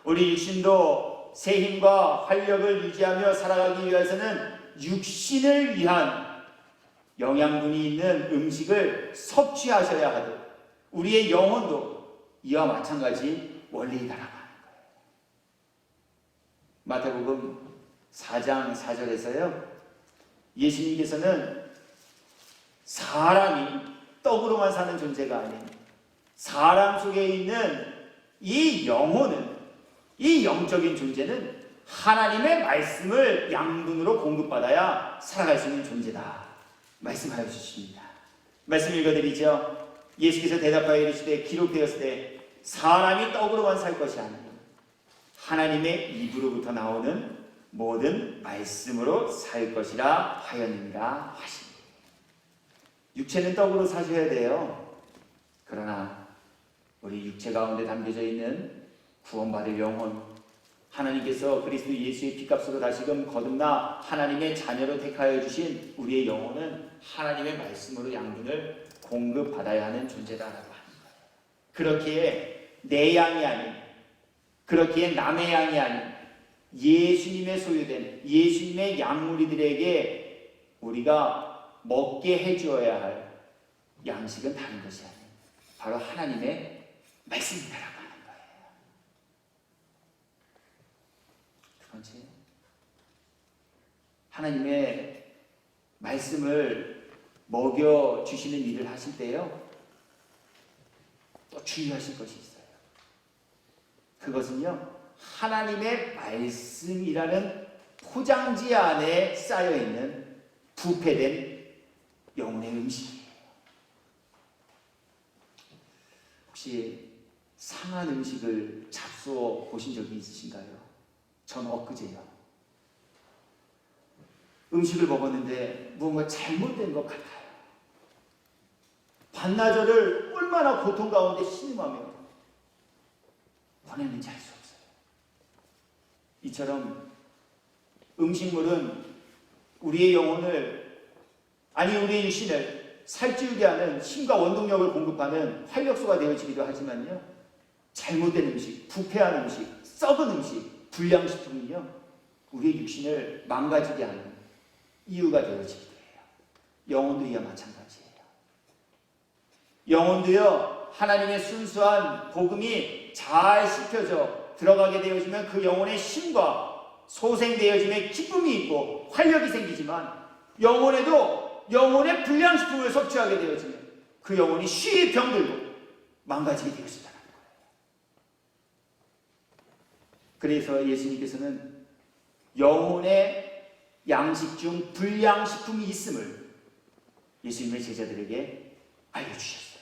우리 육신도 새 힘과 활력을 유지하며 살아가기 위해서는 육신을 위한 영양분이 있는 음식을 섭취하셔야 하듯 우리의 영혼도 이와 마찬가지 원리이다라고 하는 거예요. 마태복음 4장 4절에서요. 예수님께서는 사람이 떡으로만 사는 존재가 아닌 사람 속에 있는 이 영혼은, 이 영적인 존재는 하나님의 말씀을 양분으로 공급받아야 살아갈 수 있는 존재다 말씀하여 주십니다. 말씀 읽어드리죠. 예수께서 대답하여 이르시되 기록되었을 때 사람이 떡으로만 살 것이 아니요 하나님의 입으로부터 나오는 모든 말씀으로 살 것이라 하였느니라 하시니. 육체는 떡으로 사셔야 돼요. 그러나 우리 육체 가운데 담겨져 있는 구원받을 영혼, 하나님께서 그리스도 예수의 피값으로 다시금 거듭나 하나님의 자녀로 택하여 주신 우리의 영혼은 하나님의 말씀으로 양분을 공급받아야 하는 존재다라고 하는 거예요. 그렇기에 내 양이 아닌, 그렇기에 남의 양이 아닌 예수님의 소유된 예수님의 양무리들에게 우리가 먹게 해주어야 할 양식은 다른 것이 아닌 바로 하나님의 말씀이다라고 하는 거예요. 두 번째, 하나님의 말씀을 먹여주시는 일을 하실 때요 또 주의하실 것이 있어요. 그것은요 하나님의 말씀이라는 포장지 안에 쌓여있는 부패된 영혼의 음식이에요. 혹시 상한 음식을 잡수어 보신 적이 있으신가요? 전 엊그제요. 음식을 먹었는데 무언가 잘못된 것 같아요. 반나절을 얼마나 고통 가운데 신음하며 보냈는지 알 수 없어요. 이처럼 음식물은 우리의 영혼을, 아니 우리의 육신을 살찌우게 하는 힘과 원동력을 공급하는 활력소가 되어지기도 하지만요 잘못된 음식, 부패한 음식, 썩은 음식, 불량식품은요 우리의 육신을 망가지게 하는 이유가 되어지기도 해요. 영혼도 이와 마찬가지예요. 영혼도요 하나님의 순수한 복음이 잘 씹혀져 들어가게 되어지면 그 영혼의 힘과 소생되어짐의 기쁨이 있고 활력이 생기지만 영혼에도 영혼의 불량식품을 섭취하게 되어지면 그 영혼이 쉬이 병들고 망가지게 되어진다는 거예요. 그래서 예수님께서는 영혼의 양식 중 불량식품이 있음을 예수님의 제자들에게 알려주셨어요.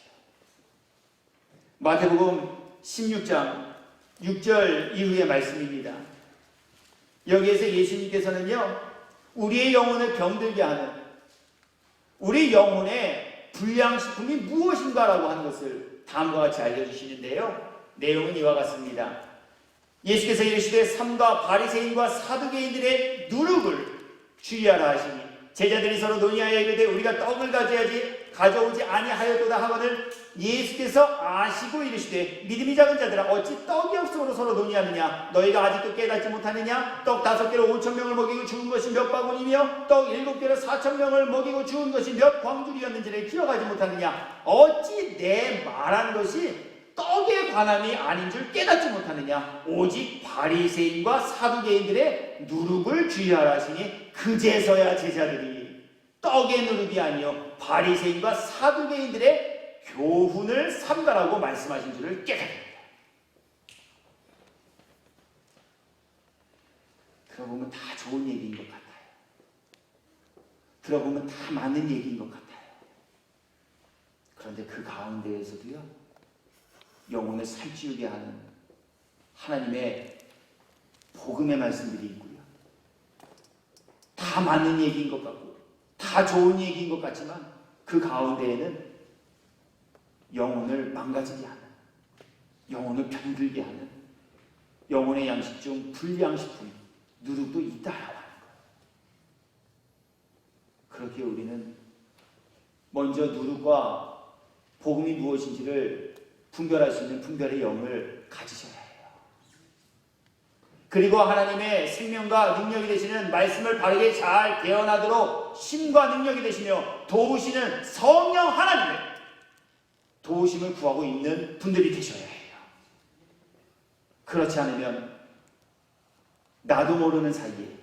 마태복음 16장 6절 이후의 말씀입니다. 여기에서 예수님께서는요 우리의 영혼을 병들게 하는 우리 영혼의 불량식품이 무엇인가라고 하는 것을 다음과 같이 알려주시는데요 내용은 이와 같습니다. 예수께서 이르시되 삼가 바리새인과 사두개인들의 누룩을 주의하라 하시니 제자들이 서로 논의하여 이르되 우리가 떡을 가져오지 아니하였도다 하거늘 예수께서 아시고 이르시되 믿음이 작은 자들아 어찌 떡이 없음으로 서로 논의하느냐 너희가 아직도 깨닫지 못하느냐 떡 5개로 5,000명을 먹이고 죽은 것이 몇 바구니며 떡 7개로 4,000명을 먹이고 죽은 것이 몇 광줄이었는지를 기억하지 못하느냐 어찌 내 말한 것이 떡에 관함이 아닌 줄 깨닫지 못하느냐 오직 바리새인과 사두개인들의 누룩을 주의하라 하시니 그제서야 제자들이 떡의 누룩이 아니요 바리새인과 사두개인들의 교훈을 삼가라고 말씀하신 줄을 깨닫습니다. 들어보면 다 좋은 얘기인 것 같아요. 들어보면 다 맞는 얘기인 것 같아요. 그런데 그 가운데에서도요 영혼을 살찌우게 하는 하나님의 복음의 말씀들이 있고요. 다 맞는 얘기인 것 같고 다 좋은 얘기인 것 같지만 그 가운데에는 영혼을 망가지게 하는, 영혼을 병들게 하는 영혼의 양식 중 불량식품 누룩도 있다라고 하는 거예요. 그렇게 우리는 먼저 누룩과 복음이 무엇인지를 분별할 수 있는 분별의 영을 가지셔야 해요. 그리고 하나님의 생명과 능력이 되시는 말씀을 바르게 잘 개헌하도록 힘과 능력이 되시며 도우시는 성령 하나님의 도우심을 구하고 있는 분들이 되셔야 해요. 그렇지 않으면 나도 모르는 사이에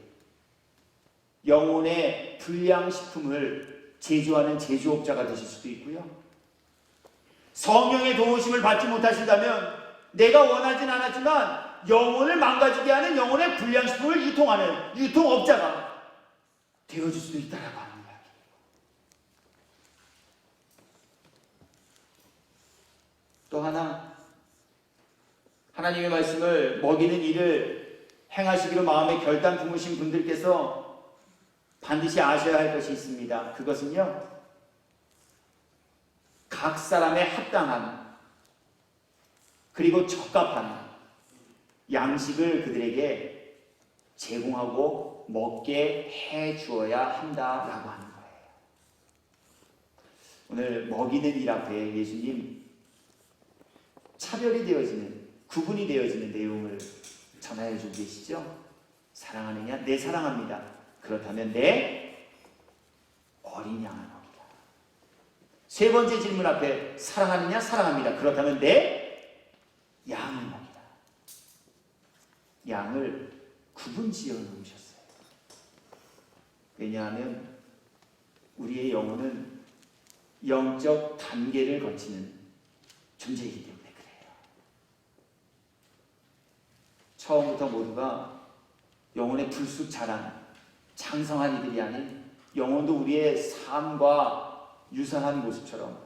영혼의 불량식품을 제조하는 제조업자가 되실 수도 있고요. 성령의 도우심을 받지 못하신다면 내가 원하진 않았지만 영혼을 망가지게 하는 영혼의 불량식품을 유통하는 유통업자가 되어줄 수도 있다라고 하는 이야기예요. 또 하나, 하나님의 말씀을 먹이는 일을 행하시기로 마음에 결단 품으신 분들께서 반드시 아셔야 할 것이 있습니다. 그것은요, 각 사람의 합당한 그리고 적합한 양식을 그들에게 제공하고 먹게 해 주어야 한다라고 하는 거예요. 오늘 먹이는 일 앞에 예수님 차별이 되어지는, 구분이 되어지는 내용을 전하여 주고 계시죠. 사랑하느냐? 네, 사랑합니다. 그렇다면 내 어린 양을 먹이라. 세 번째 질문 앞에 사랑하느냐? 사랑합니다. 그렇다면 내 양을 먹이라. 양을 구분 지어 놓으셨어요. 왜냐하면 우리의 영혼은 영적 단계를 거치는 존재이기 때문에 그래요. 처음부터 모두가 영혼의 불쑥 자란 장성한 이들이 아닌, 영혼도 우리의 삶과 유사한 모습처럼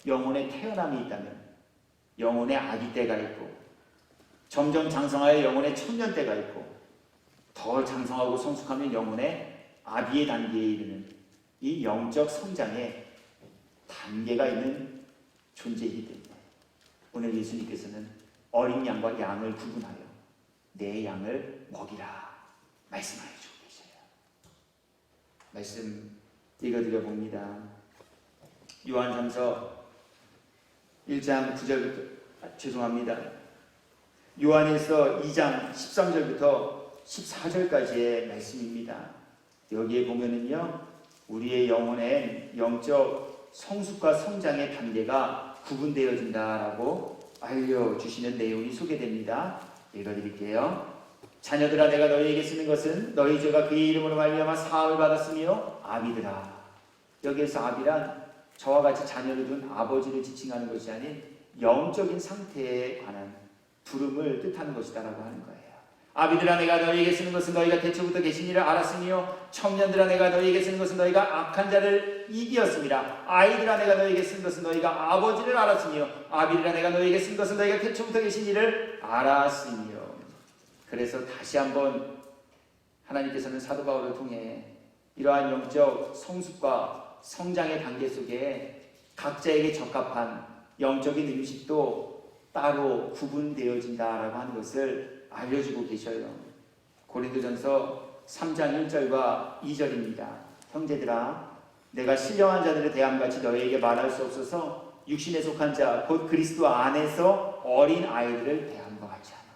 영혼의 태어남이 있다면 영혼의 아기 때가 있고, 점점 장성하여 영혼의 청년 때가 있고, 더 장성하고 성숙하면 영혼의 아비의 단계에 이르는 이 영적 성장의 단계가 있는 존재이기 때문에 오늘 예수님께서는 어린 양과 양을 구분하여 내 양을 먹이라 말씀하여 주고 계셔요. 말씀 읽어드려 봅니다. 요한삼서 1장 9절부터, 죄송합니다. 요한일서 2장 13절부터 14절까지의 말씀입니다. 여기에 보면은요, 우리의 영혼의 영적 성숙과 성장의 단계가 구분되어진다라고 알려주시는 내용이 소개됩니다. 읽어드릴게요. 자녀들아, 내가 너희에게 쓰는 것은 너희 죄가 그의 이름으로 말미암아 사함을 받았으며, 아비들아, 여기에서 아비란 저와 같이 자녀를 둔 아버지를 지칭하는 것이 아닌 영적인 상태에 관한 부름을 뜻하는 것이다라고 하는 거예요. 아비들아, 내가 너희에게 쓰는 것은 너희가 태초부터 계신 일을 알았으며, 청년들아, 내가 너희에게 쓰는 것은 너희가 악한 자를 이기었습니다. 아이들아, 내가 너희에게 쓴 것은 너희가 아버지를 알았으며, 아비들아, 내가 너희에게 쓴 것은 너희가 태초부터 계신 일을 알았으며. 그래서 다시 한번 하나님께서는 사도 바울을 통해 이러한 영적 성숙과 성장의 단계 속에 각자에게 적합한 영적인 음식도 따로 구분되어진다라고 하는 것을 알려주고 계셔요. 고린도전서 3장 1절과 2절입니다. 형제들아, 내가 신령한 자들의 대함같이 너희에게 말할 수 없어서 육신에 속한 자, 곧 그리스도 안에서 어린 아이들을 대함과 같이 하노라.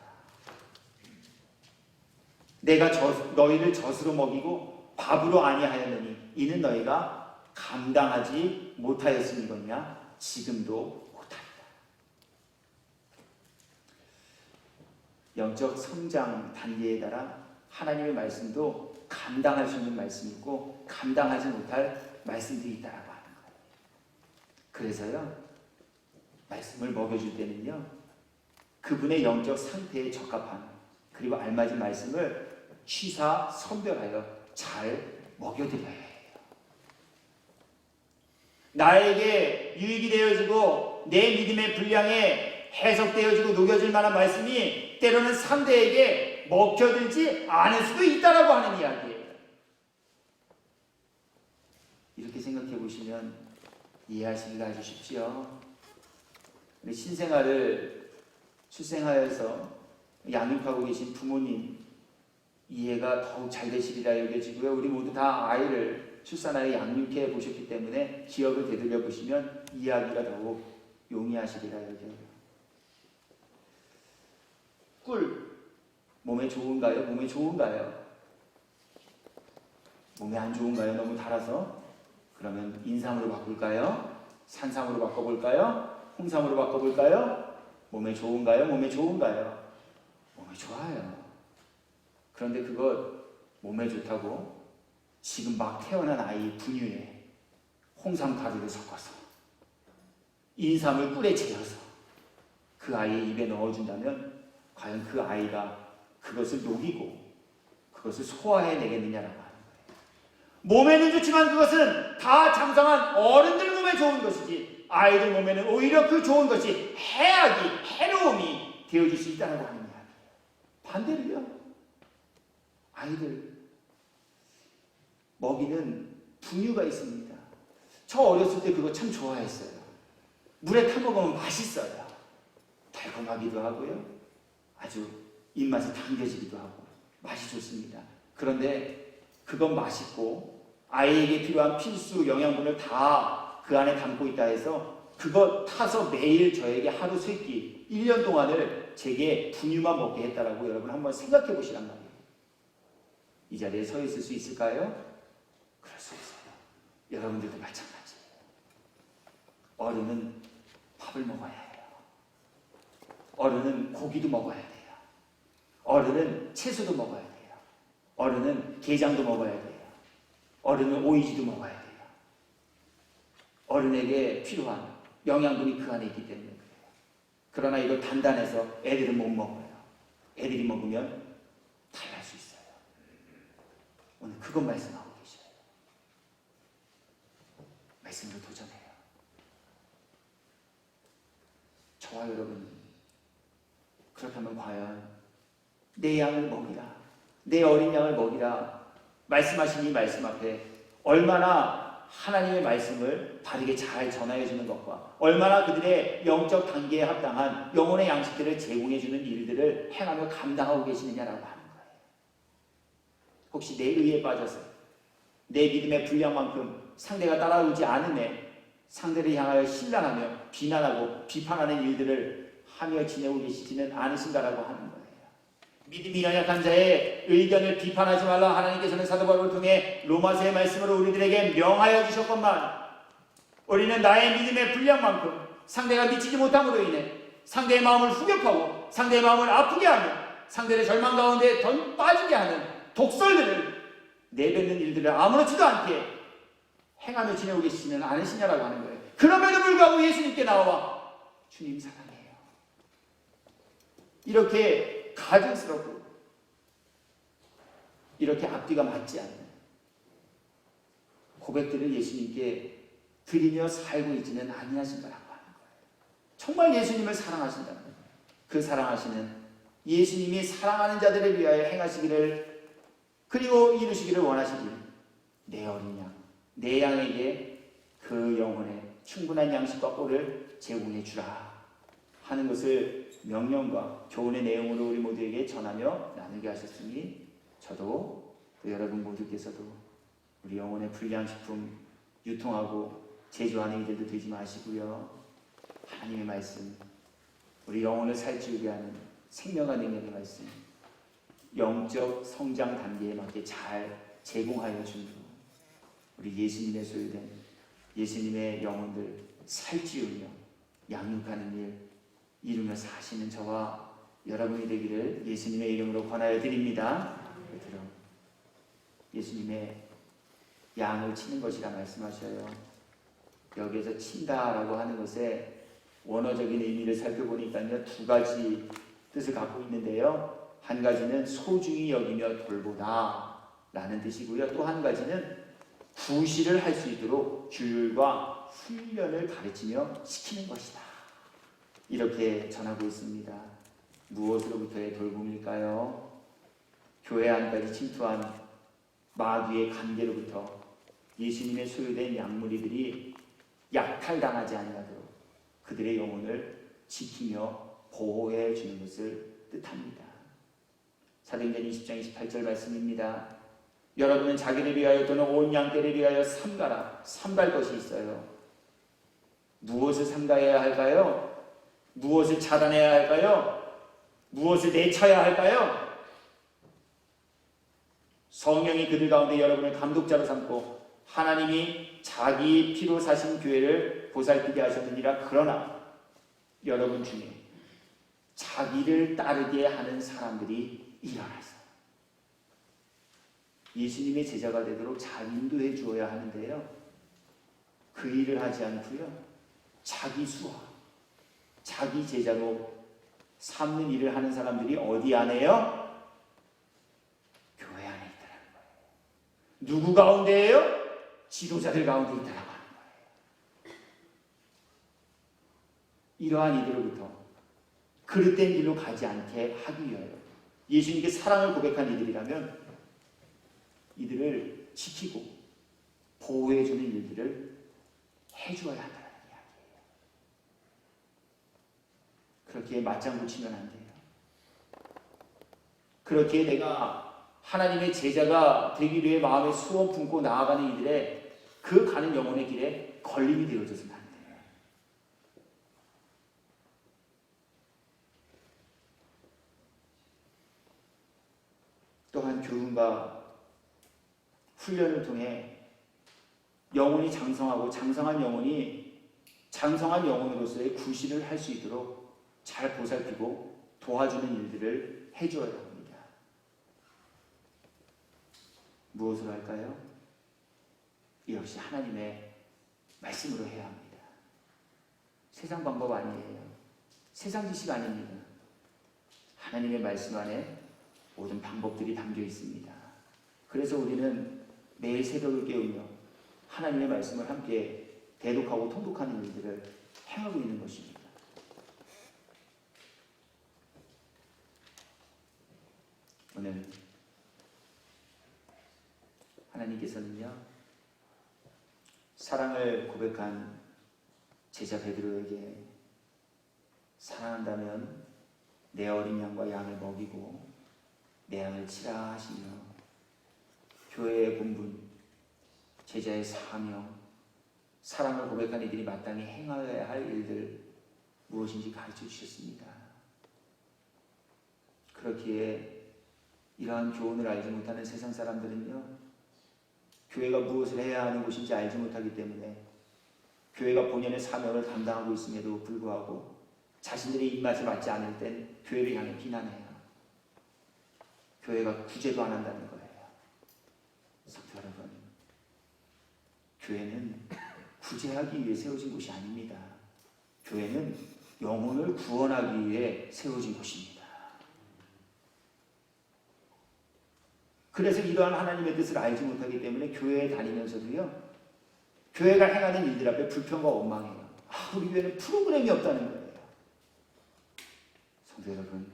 내가 너희를 젖으로 먹이고 밥으로 아니하였느니 이는 너희가 감당하지 못하였음이거니와 지금도 못하리라. 영적 성장 단계에 따라 하나님의 말씀도 감당할 수 있는 말씀이 있고 감당하지 못할 말씀들이 있다라고 하는 거예요. 그래서요, 말씀을 먹여줄 때는요, 그분의 영적 상태에 적합한 그리고 알맞은 말씀을 취사 선별하여 잘 먹여드려야 해요. 나에게 유익이 되어지고 내 믿음의 분량에 해석되어지고 녹여질 만한 말씀이 때로는 상대에게 먹혀들지 않을 수도 있다라고 하는 이야기예요. 이렇게 생각해 보시면 이해하시기가 아주 쉽지요. 우리 신생아를 출생하여서 양육하고 계신 부모님 이해가 더욱 잘 되시리라 여겨지고요. 우리 모두 다 아이를 출산하여 양육해 보셨기 때문에 기억을 되돌려 보시면 이해하기가 더욱 용이하시리라 여겨요. 꿀 몸에 좋은가요? 몸에 좋은가요? 몸에 안 좋은가요? 너무 달아서? 그러면 인삼으로 바꿀까요? 산삼으로 바꿔볼까요? 홍삼으로 바꿔볼까요? 몸에 좋은가요? 몸에 좋은가요? 몸에 좋아요. 그런데 그것 몸에 좋다고 지금 막 태어난 아이 분유에 홍삼 가루를 섞어서 인삼을 꿀에 재워서 그 아이의 입에 넣어준다면 과연 그 아이가 그것을 녹이고 그것을 소화해내겠느냐라고 하는 거예요. 몸에는 좋지만 그것은 다 장성한 어른들 몸에 좋은 것이지 아이들 몸에는 오히려 그 좋은 것이 해악이, 해로움이 되어질 수 있다고 하는 이야기예요. 반대로요. 아이들 먹이는 분유가 있습니다. 저 어렸을 때 그거 참 좋아했어요. 물에 타먹으면 맛있어요. 달콤하기도 하고요. 아주 입맛이 당겨지기도 하고 맛이 좋습니다. 그런데 그건 맛있고 아이에게 필요한 필수 영양분을 다 그 안에 담고 있다 해서 그거 타서 매일 저에게 하루 세 끼 1년 동안을 제게 분유만 먹게 했다라고 여러분 한번 생각해 보시란 말이에요. 이 자리에 서 있을 수 있을까요? 그럴 수 있어요. 여러분들도 마찬가지예요. 어른은 밥을 먹어야 해요. 어른은 고기도 먹어야 돼요. 어른은 채소도 먹어야 돼요. 어른은 게장도 먹어야 돼요. 어른은 오이지도 먹어야 돼요. 어른에게 필요한 영양분이 그 안에 있기 때문에 그래요. 그러나 이걸 단단해서 애들은 못 먹어요. 애들이 먹으면 탈날 수 있어요. 오늘 그것 말씀하고 계셔요. 말씀으로 도전해요. 저와 여러분, 그렇다면 과연 내 양을 먹이라, 내 어린 양을 먹이라 말씀하신 이 말씀 앞에 얼마나 하나님의 말씀을 바르게 잘 전하여 주는 것과 얼마나 그들의 영적 단계에 합당한 영혼의 양식들을 제공해 주는 일들을 행하며 감당하고 계시느냐라고 하는 거예요. 혹시 내 의에 빠져서 내 믿음의 분량만큼 상대가 따라오지 않음에 상대를 향하여 신랑하며 비난하고 비판하는 일들을 하며 지내고 계시지는 않으신가라고 하는 거예요. 믿음이 연약한 자의 의견을 비판하지 말라 하나님께서는 사도 바울을 통해 로마서의 말씀으로 우리들에게 명하여 주셨건만 우리는 나의 믿음의 분량만큼 상대가 미치지 못함으로 인해 상대의 마음을 후벼파고 상대의 마음을 아프게 하며 상대를 절망 가운데 더 빠지게 하는 독설들을 내뱉는 일들을 아무렇지도 않게 행하며 지내고 계시지는 않으시냐라고 하는 거예요. 그럼에도 불구하고 예수님께 나와 주님 사랑해요. 이렇게 가증스럽고 이렇게 앞뒤가 맞지 않는 고백들을 예수님께 드리며 살고 있지는 아니하신가라고 하는 거예요. 정말 예수님을 사랑하신다면 그 사랑하시는 예수님이 사랑하는 자들을 위하여 행하시기를 그리고 이루시기를 원하시길 내 어린 양, 내 양에게 그 영혼의 충분한 양식과 꿀을 제공해 주라 하는 것을 명령과 교훈의 내용으로 우리 모두에게 전하며 나누게 하셨으니 저도 또 여러분 모두께서도 우리 영혼의 불량식품 유통하고 제조하는 이들도 되지 마시고요. 하나님의 말씀, 우리 영혼을 살찌우게 하는 생명과 능력의 말씀, 영적 성장 단계에 맞게 잘 제공하여 준 후 우리 예수님의 소유된 예수님의 영혼들 살찌우며 양육하는 일 이루며 사시는 저와 여러분이 되기를 예수님의 이름으로 권하여 드립니다. 그럼 예수님의 양을 치는 것이라 말씀하셔요. 여기에서 친다라고 하는 것의 원어적인 의미를 살펴보니까요, 두 가지 뜻을 갖고 있는데요. 한 가지는 소중히 여기며 돌보다 라는 뜻이고요. 또 한 가지는 구실을 할 수 있도록 규율과 훈련을 가르치며 시키는 것이다. 이렇게 전하고 있습니다. 무엇으로부터의 돌봄일까요? 교회 안까지 침투한 마귀의 관계로부터 예수님의 소유된 양무리들이 약탈당하지 아니하도록 그들의 영혼을 지키며 보호해 주는 것을 뜻합니다. 사도행전 20장 28절 말씀입니다. 여러분은 자기를 위하여 또는 온 양떼를 위하여 삼갈 것이 있어요. 무엇을 삼가야 할까요? 무엇을 차단해야 할까요? 무엇을 내쳐야 할까요? 성령이 그들 가운데 여러분을 감독자로 삼고 하나님이 자기 피로 사신 교회를 보살피게 하셨느니라. 그러나 여러분 중에 자기를 따르게 하는 사람들이 일어나서 예수님의 제자가 되도록 잘 인도해 주어야 하는데요. 그 일을 하지 않고요. 자기 수와 자기 제자로 삼는 일을 하는 사람들이 어디 안에요? 교회 안에 있다는 거예요. 누구 가운데예요? 지도자들 가운데 있다라고 하는 거예요. 이러한 이들로부터 그릇된 길로 가지 않게 하기 위하여 예수님께 사랑을 고백한 이들이라면 이들을 지키고 보호해주는 일들을 해주어야 한다는 이야기예요. 그렇게 맞장구 치면 안 돼요. 그렇게 내가 하나님의 제자가 되기 위해 마음에 소원 품고 나아가는 이들의 그 가는 영혼의 길에 걸림이 되어져서는 안 돼요. 또한 교훈과 훈련을 통해 영혼이 장성하고 장성한 영혼으로서의 구실을 할 수 있도록 잘 보살피고 도와주는 일들을 해줘야 합니다. 무엇으로 할까요? 역시 하나님의 말씀으로 해야 합니다. 세상 방법 아니에요. 세상 지식 아닙니다. 하나님의 말씀 안에 모든 방법들이 담겨 있습니다. 그래서 우리는 매일 새벽을 깨우며 하나님의 말씀을 함께 대독하고 통독하는 일들을 행하고 있는 것입니다. 오늘 하나님께서는요, 사랑을 고백한 제자 베드로에게 사랑한다면 내 어린 양과 양을 먹이고 내 양을 치라 하시며 교회의 본분, 제자의 사명, 사랑을 고백한 이들이 마땅히 행하여야 할 일들 무엇인지 가르쳐 주셨습니다. 그렇기에 이러한 교훈을 알지 못하는 세상 사람들은요, 교회가 무엇을 해야 하는 곳인지 알지 못하기 때문에 교회가 본연의 사명을 감당하고 있음에도 불구하고 자신들의 입맛에 맞지 않을 땐 교회를 향해 비난해요. 교회가 구제도 안 한다는 거예요. 성도 여러분, 교회는 구제하기 위해 세워진 곳이 아닙니다. 교회는 영혼을 구원하기 위해 세워진 곳입니다. 그래서 이러한 하나님의 뜻을 알지 못하기 때문에 교회에 다니면서도요, 교회가 행하는 일들 앞에 불평과 원망해요. 우리 교회는 프로그램이 없다는 거예요. 성도 여러분,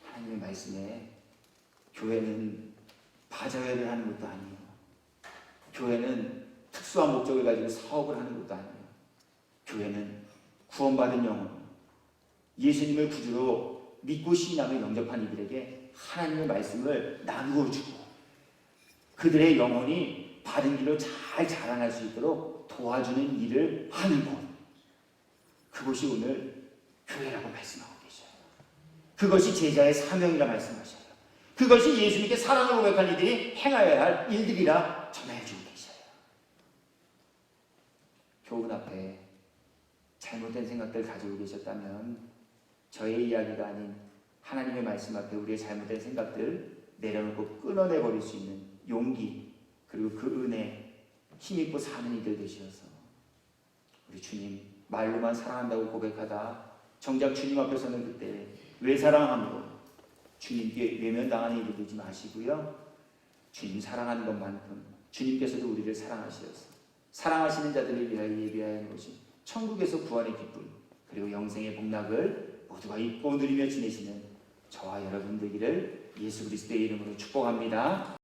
하나님의 말씀에 교회는 바자회를 하는 것도 아니에요. 교회는 특수한 목적을 가지고 사업을 하는 것도 아니에요. 교회는 구원받은 영혼, 예수님을 구주로 믿고 신앙을 영접한 이들에게 하나님의 말씀을 나누어 주고 그들의 영혼이 바른 길로 잘 자라날 수 있도록 도와주는 일을 하는 곳, 그것이 오늘 교회라고 말씀하고 계셔요. 그것이 제자의 사명이라 말씀하셔요. 그것이 예수님께 사랑을 고백한 이들이 행하여야 할 일들이라 전해주고 계셔요. 교훈 앞에 잘못된 생각들 가지고 계셨다면 저의 이야기가 아닌 하나님의 말씀 앞에 우리의 잘못된 생각들 내려놓고 끊어내버릴 수 있는 용기, 그리고 그 은혜, 힘있고 사는 이들 되셔서 우리 주님 말로만 사랑한다고 고백하다 정작 주님 앞에 서는 그때 왜 사랑함으로 주님께 외면당하는 일이 되지 마시고요, 주님 사랑하는 것만큼 주님께서도 우리를 사랑하시어서 사랑하시는 자들을 위하여 예비하여 놓으신 천국에서 구원의 기쁨 그리고 영생의 복락을 모두가 입고 누리며 지내시는 저와 여러분 되기를 예수 그리스도의 이름으로 축복합니다.